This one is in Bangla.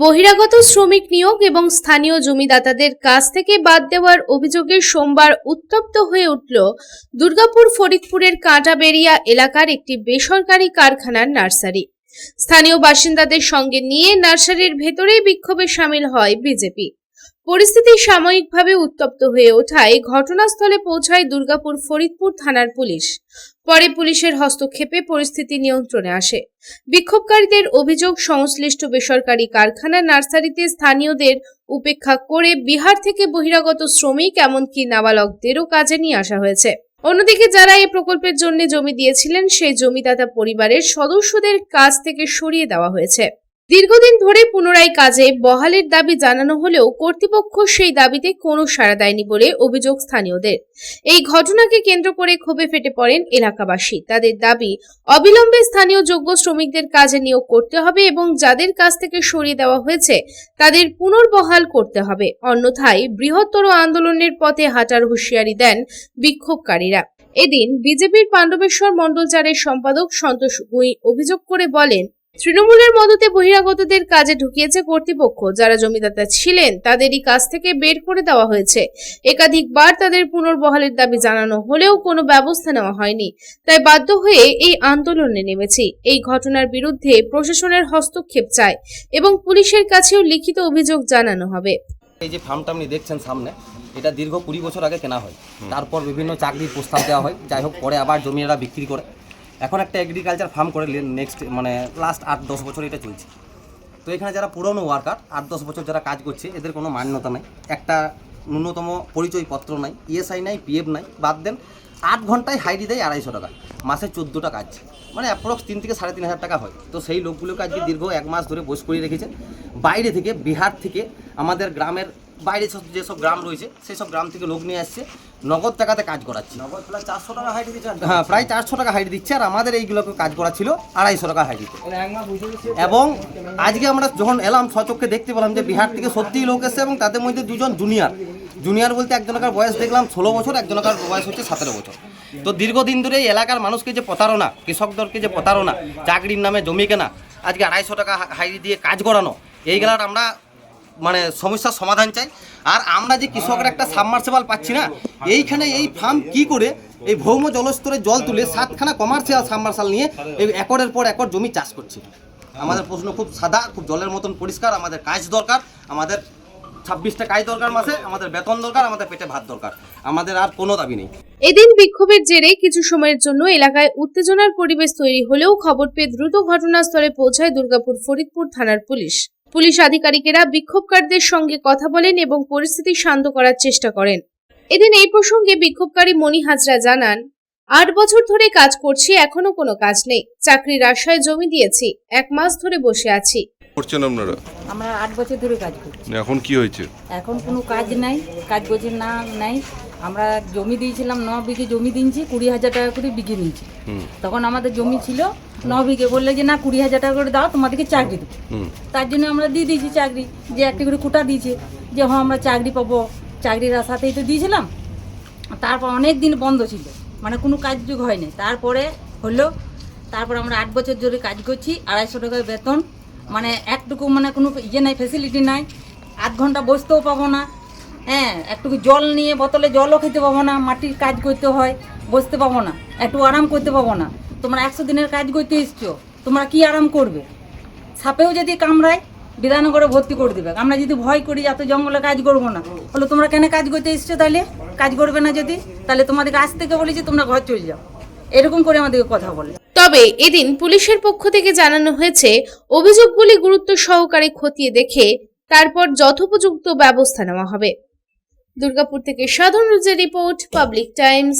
বহিরাগত শ্রমিক নিয়োগ এবং স্থানীয় জমিদাতাদের কাছ থেকে বাদ দেওয়ার অভিযোগে সোমবার উত্তপ্ত হয়ে উঠল দুর্গাপুর ফরিদপুরের কাঁটাবেড়িয়া এলাকার একটি বেসরকারি কারখানার নার্সারি। স্থানীয় বাসিন্দাদের সঙ্গে নিয়ে নার্সারির ভেতরেই বিক্ষোভে সামিল হয় বিজেপি। পরিস্থিতি সাময়িকভাবে উত্তপ্ত হয়ে ওঠায় ঘটনাস্থলে পৌঁছায় দুর্গাপুর ফরিদপুর থানার পুলিশ। পরে পুলিশের হস্তক্ষেপে পরিস্থিতি নিয়ন্ত্রণে আসে। বিক্ষোভকারীদের অভিযোগ, সংশ্লিষ্ট বেসরকারি কারখানা নার্সারিতে স্থানীয়দের উপেক্ষা করে বিহার থেকে বহিরাগত শ্রমিক এমনকি নাবালকদেরও কাজে নিয়ে আসা হয়েছে। অন্যদিকে যারা এই প্রকল্পের জন্য জমি দিয়েছিলেন সেই জমিদাতা পরিবারের সদস্যদের কাছ থেকে সরিয়ে দেওয়া হয়েছে। দীর্ঘদিন ধরে পুনরায় কাজে বহালের দাবি জানানো হলেও কর্তৃপক্ষ সেই দাবিতে কোনো সাড়া দেয়নি বলে অভিযোগ স্থানীয়দের। এই ঘটনাকে কেন্দ্র করে ক্ষোভে ফেটে পড়েন এলাকাবাসী। তাদের দাবি, অবিলম্বে স্থানীয় যোগ্য শ্রমিকদের কাজে নিয়োগ করতে হবে এবং যাদের কাছ থেকে সরিয়ে দেওয়া হয়েছে তাদের পুনর্বহাল করতে হবে, অন্যথায় বৃহত্তর আন্দোলনের পথে হাঁটার হুঁশিয়ারি দেন বিক্ষোভকারীরা। এদিন বিজেপির পাণ্ডবেশ্বর মণ্ডল 4-এর সম্পাদক সন্তোষ গুই অভিযোগ করে বলেন, তৃণমূলের মদতে বহিরাগতদের কাজে ঢুকিয়েছে কর্তৃপক্ষ। যারা জমিদাতা ছিলেন তাদেরই কাছ থেকে বের করে দেওয়া হয়েছে। একাধিকবার তাদের পুনর্বহালের দাবি জানানো হলেও কোনো ব্যবস্থা নেওয়া হয়নি। তাই বাধ্য হয়ে এই আন্দোলনে নেমেছি। এই ঘটনার বিরুদ্ধে প্রশাসনের হস্তক্ষেপ চাই এবং পুলিশের কাছেও লিখিত অভিযোগ জানানো হবে। এই যে ফার্মটা আপনি দেখছেন সামনে, এটা দীর্ঘ 20 বছর আগে কেনা হয়। তারপর বিভিন্ন চাকরির প্রস্তাব দেওয়া হয়, যাই হোক পরে আবার জমিরা বিক্রি করে এখন একটা এগ্রিকালচার ফার্ম করে নেক্সট লাস্ট 8-10 বছর এটা চলছে। তো এখানে যারা পুরনো ওয়ার্কার 8-10 বছর যারা কাজ করছে এদের কোনো মান্যতা নাই, একটা ন্যূনতম পরিচয়পত্র নাই, ইএসআই নাই, পিএফ নাই, বাদ দেন 8 ঘন্টায় হাইডি দেয় 250 টাকা, মাসে 14টা কাজ, মানে অ্যাপ্রক্স 3 থেকে 3,500 টাকা হয়। তো সেই লোকগুলোকে আজকে দীর্ঘ 1 মাস ধরে বসে করে রেখেছে। বাইরে থেকে, বিহার থেকে, আমাদের গ্রামের বাইরে যেসব গ্রাম রয়েছে সেই সব গ্রাম থেকে লোক নিয়ে আসছে, নগদ টাকাতে কাজ করাচ্ছে। নগদ প্রায় 400 টাকা হাইডি দিচ্ছে। হ্যাঁ, প্রায় 400 টাকা হাইডি দিচ্ছে। আর আমাদের এইগুলোকে কাজ করা ছিল 250 টাকা হাইডিতে। এবং আজকে আমরা যখন এলাম স্বচক্ষে দেখতে পেলাম যে বিহার থেকে সত্যিই লোক এসছে এবং তাদের মধ্যে 2জন জুনিয়র বলতে একজনকার বয়স দেখলাম 16 বছর, একজনকার বয়স হচ্ছে 17 বছর। তো দীর্ঘদিন ধরে এই এলাকার মানুষকে যে প্রতারণা, কৃষকদেরকে যে প্রতারণা, চাকরির নামে জমি কেনা, আজকে 250 টাকা হাইডি দিয়ে কাজ করানো, এইগুলার আমরা সমস্যার সমাধান চাই। আর আমরা যে কৃষকরা একটা সাবমার্সিবল পাচ্ছি না, এইখানে এই ফার্ম কি করে এই ভৌম জলস্তরে জল তুলে 7খানা কমার্শিয়াল সাবমার্সাল নিয়ে এই একরের পর একর জমি চাষ করছে। আমাদের প্রশ্ন খুব সাদা, খুব জলের মতন পরিষ্কার। আমাদের কাজ দরকার, আমাদের 26টা কাজ দরকার মাসে, আমাদের বেতন দরকার, আমাদের পেটে ভাত দরকার, আমাদের আর কোনো দাবি নেই। এদিন বিক্ষোভের জেরে কিছু সময়ের জন্য এলাকায় উত্তেজনার পরিবেশ তৈরি হলেও খবর পেয়ে দ্রুত ঘটনাস্থলে পৌঁছায় দুর্গাপুর ফরিদপুর থানার পুলিশ আধিকারিকেরা বিক্ষোভকারীদের সঙ্গে কথা বলেন এবং পরিস্থিতি শান্ত করার চেষ্টা করেন। এদিন এই প্রসঙ্গে বিক্ষোভকারী মনি হাজরা জানান, 8 বছর ধরে কাজ করছি, এখনো কোনো কাজ নেই। চাকরির আশায় জমি দিয়েছি, 1 মাস ধরে বসে আছি। করছেন আপনারা? আমরা 8 বছর ধরে কাজ করছি। এখন কি হয়েছে? এখন কোনো কাজ নাই, কাজ করছি না নাই। আমরা জমি দিয়েছিলাম, 9 বিঘে জমি দিয়েছি, 20,000 টাকা করে বিঘে নিয়েছি। তখন আমাদের জমি ছিল 9 বিঘে, বললে যে না 20,000 টাকা করে দাও, তোমাদেরকে চাকরি দেবো। তার জন্য আমরা দিয়ে দিয়েছি চাকরি, যে একটা করে কোটা দিয়েছে যে হ্যাঁ আমরা চাকরি পাবো, চাকরির আশাতেই তো দিয়েছিলাম। তারপর অনেক দিন বন্ধ ছিল, মানে কোনো কাজযোগ হয়নি। তারপরে হলো, তারপর আমরা 8 বছর ধরে কাজ করছি, 250 টাকা বেতন, মানে একটুকু কোনো ইয়ে নাই, ফ্যাসিলিটি নাই। 8 ঘন্টা বসতেও পাবো না, হ্যাঁ, একটু জল নিয়ে বোতলে জলও খেতে পাবো না, মাটির কাজ করতে হয়, বসতে পাবো না, একটু আরাম করতে পাবো না। তোমরা 100 দিনের কাজ করতে এসছো, তোমরা কি আরাম করবে? সাপেও যদি কামড়ায় বিধাননগরে ভর্তি করে দেবে। আমরা যদি ভয় করি এত জঙ্গলে কাজ করবো না, বলো তোমরা কেন কাজ করতে এসছো? তাহলে কাজ করবে না যদি, তাহলে তোমাদেরকে আজ থেকে বলেছি তোমরা ঘর চলে যাও, এরকম করে আমাদেরকে কথা বলে। তবে এদিন পুলিশের পক্ষ থেকে জানানো হয়েছে, অভিযোগগুলি গুরুত্ব সহকারে খতিয়ে দেখে তারপর যথোপযুক্ত ব্যবস্থা নেওয়া হবে। দুর্গাপুর থেকে সাধন রুজের রিপোর্ট, পাবলিক টাইমস।